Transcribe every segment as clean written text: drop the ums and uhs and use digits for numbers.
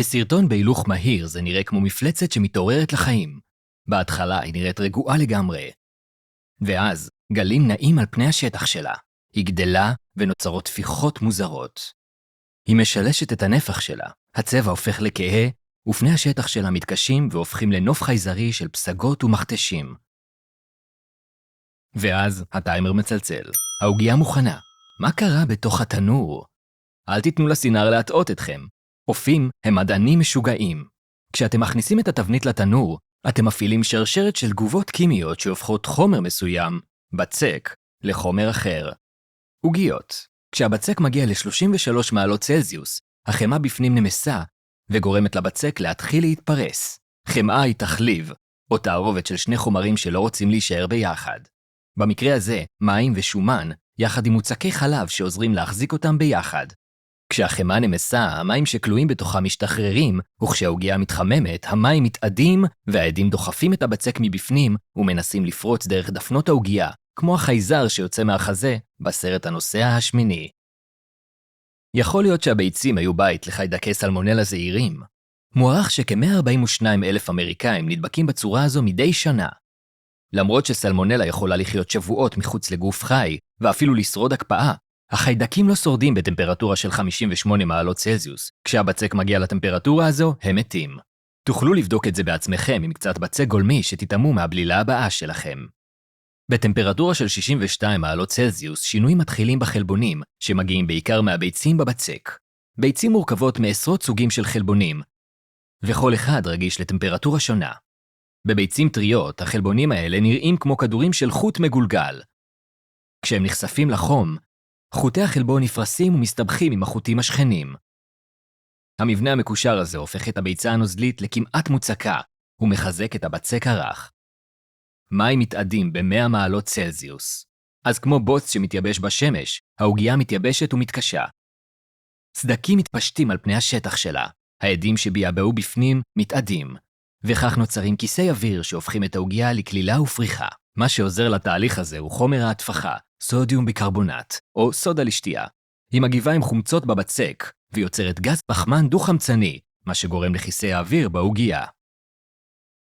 בסרטון בהילוך מהיר זה נראה כמו מפלצת שמתעוררת לחיים. בהתחלה היא נראית רגועה לגמרי. ואז גלים נעים על פני השטח שלה. היא גדלה ונוצרות תפיחות מוזרות. היא משלשת את הנפח שלה, הצבע הופך לכהה, ופני השטח שלה מתקשים והופכים לנוף חייזרי של פסגות ומכתשים. ואז הטיימר מצלצל. העוגיה מוכנה. מה קרה בתוך התנור? אל תיתנו לסינר להטעות אתכם. אופים הם מדענים משוגעים. כשאתם מכניסים את התבנית לתנור, אתם מפעילים שרשרת של תגובות קימיות שהופכות חומר מסוים, בצק, לחומר אחר. עוגיות. כשהבצק מגיע ל-33 מעלות צלזיוס, החמאה בפנים נמסה וגורמת לבצק להתחיל להתפרס. חמאה היא תחליב, או תערובת של שני חומרים שלא רוצים להישאר ביחד. במקרה הזה, מים ושומן, יחד עם מוצקי חלב שעוזרים להחזיק אותם ביחד. כשהחמאה נמסה, המים שכלואים בתוכה משתחררים, וכשהעוגיה מתחממת, המים מתאדים והעדים דוחפים את הבצק מבפנים ומנסים לפרוץ דרך דפנות העוגיה, כמו החייזר שיוצא מהחזה בסרט הנוסע השמיני. יכול להיות שהביצים היו בית לחיידקי סלמונלה זעירים. מוערך שכ-142,000 אמריקאים נדבקים בצורה הזו מדי שנה. למרות שסלמונלה יכולה לחיות שבועות מחוץ לגוף חי, ואפילו לשרוד הקפאה, החיידקים לא שורדים בטמפרטורה של 58 מעלות צלזיוס. כשהבצק מגיע לטמפרטורה הזו, הם מתים. תוכלו לבדוק את זה בעצמכם עם קצת בצק גולמי שתטעמו מהבלילה הבאה שלכם. בטמפרטורה של 62 מעלות צלזיוס, שינויים מתחילים בחלבונים, שמגיעים בעיקר מהביצים בבצק. ביצים מורכבות מעשרות סוגים של חלבונים, וכל אחד רגיש לטמפרטורה שונה. בביצים טריות, החלבונים האלה נראים כמו כדורים של חוט מגולגל. כשהם נחשפים לחום, חוטי החלבון נפרסים ומסתבכים עם החוטים השכנים. המבנה המקושר הזה הופך את הביצה הנוזלית לכמעט מוצקה, ומחזק את הבצק הרך. מים מתאדים ב-100 מעלות צלזיוס. אז כמו בוץ שמתייבש בשמש, העוגיה מתייבשת ומתקשה. סדקים מתפשטים על פני השטח שלה, העדים שביעבעו בפנים מתאדים, וכך נוצרים כיסי אוויר שהופכים את העוגיה לכלילה ופריחה. מה שעוזר לתהליך הזה הוא חומר ההתפחה, סודיום ביקרבונט, או סודה לשתייה. היא מגיבה עם חומצות בבצק, ויוצרת גז פחמן דו-חמצני, מה שגורם לכיסי האוויר בעוגיה.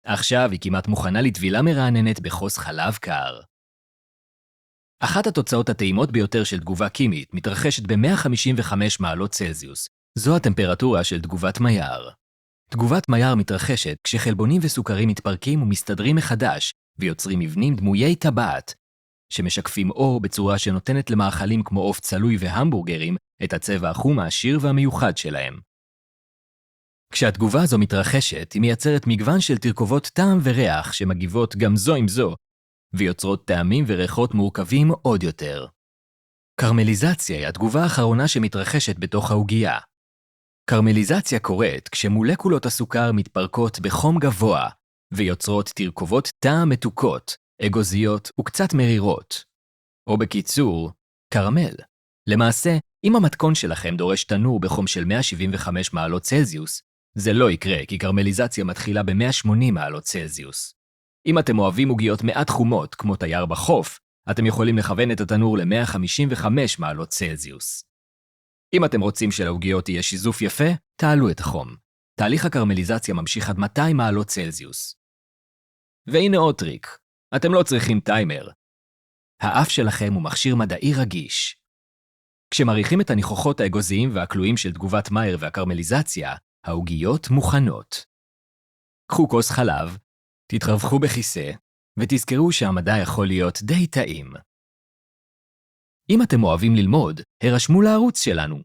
עכשיו היא כמעט מוכנה לטבילה מרעננת בחוס חלב קר. אחת התוצאות הטעימות ביותר של תגובה קימית מתרחשת ב-155 מעלות צלזיוס. זו הטמפרטורה של תגובת מייר. תגובת מייר מתרחשת כשחלבונים וסוכרים מתפרקים ומסתדרים מחדש, ויוצרים מבנים דמויי טבעת, שמשקפים אור בצורה שנותנת למאכלים כמו עוף צלוי והמבורגרים את הצבע החום העשיר והמיוחד שלהם. כשהתגובה הזו מתרחשת, היא מייצרת מגוון של תרכובות טעם וריח שמגיבות גם זו עם זו, ויוצרות טעמים וריחות מורכבים עוד יותר. קרמליזציה היא התגובה האחרונה שמתרחשת בתוך העוגיה. קרמליזציה קורית כשמולקולות הסוכר מתפרקות בחום גבוה, ויוצרות תרכובות טעם מתוקות, אגוזיות וקצת מרירות. או בקיצור, קרמל. למעשה, אם המתכון שלכם דורש תנור בחום של 175 מעלות צלזיוס, זה לא יקרה כי קרמליזציה מתחילה ב-180 מעלות צלזיוס. אם אתם אוהבים עוגיות מעט חומות, כמו תייר בחוף, אתם יכולים לכוון את התנור ל-155 מעלות צלזיוס. אם אתם רוצים שלעוגיות יהיה שיזוף יפה, תעלו את החום. תהליך הקרמליזציה ממשיך עד 200 מעלות צלזיוס. והנה עוד טריק. אתם לא צריכים טיימר. האף שלכם הוא מכשיר מדעי רגיש. כשמריחים את הניחוחות האגוזיים והכלואים של תגובת מייר והקרמליזציה, העוגיות מוכנות. קחו כוס חלב, תתרווחו בכיסא, ותזכרו שהמדע יכול להיות די טעים. אם אתם אוהבים ללמוד, הרשמו לערוץ שלנו.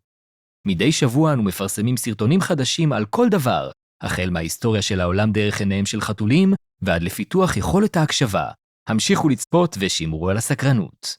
מדי שבוע אנו מפרסמים סרטונים חדשים על כל דבר, החל מההיסטוריה של העולם דרך עיניהם של חתולים, ועד לפיתוח יכולת ההקשבה. המשיכו לצפות ושמרו על הסקרנות.